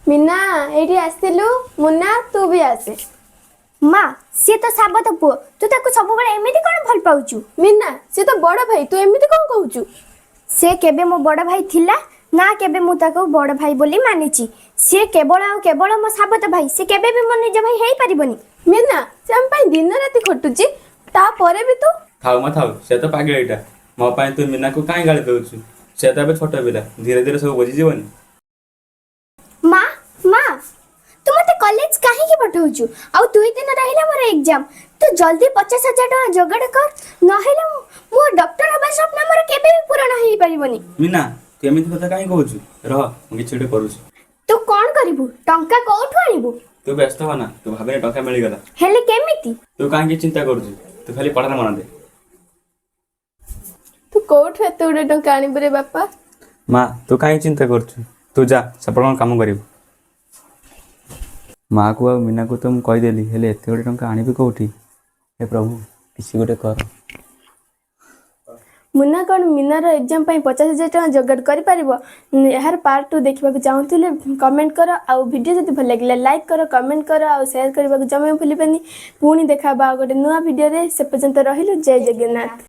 मीना एठी आसिलु मुन्ना तू भी आसे। माँ सी तो साबत पुओ तू ताको सब बेले एमिति कोन भल पाउचु। मीना सी तो बड़ भाई तू एमिति कोन कहूचु। से केबे मो बड़ भाई थिला ना केबे मु ताको बड़ भाई बोली मानिची। से केवल मो साबत भाई से केबे भी मो निज भाई हेई परिबनी। मीना से हम पई दिन राती खटुची ता परे भी तू थाउ मा थाउ से तो पागल एटा मो पाई तू मीना को काई गाली दउछु। से तो छोट पिला धीरे धीरे सब बुझी जीवनी। माँ माँ तू मते कॉलेज काहे की पठाउचु आ 2 दिन रहिला मोर एग्जाम तू जल्दी 50,000 टका जोगाड़ कर नहेला मो डॉक्टर हबा सपना मोर केबे भी पूर्ण हेई परिबनी। मीना तू एमिति कथा काई कहउछु रह मु किछुटे करूछु। तू कोन करिबु टंका कोठु आनिबु। तू व्यस्त हो ना तू भाबे टका मिली गला हेले केमिति तू काहे की चिंता करूछु तू खाली पढ़ा मन दे। तू कोठ एते उडे टंका आनिबु रे बापा। माँ तू काहे चिंता करछु तू जा सपण काम करिबु। माँ को आ मीना को तो मु कहि देली हेले एते गोटे टंका आनिबि कोठी। हे प्रभु किसी गोटे कर। मुन्ना कौन मीनार एग्जाम 50,000 टका जोगाड़ कर पारिबो। यार पार्ट 2 देखा चाहूले कमेंट कर आउ वीडियो जब भल लगे लाइक कर कमेंट कर आउ शेयर करने जमा भूलि पुणी देखा गोटे नुआ वीडियो रे से पर्यंत रहिलु जय जगन्नाथ।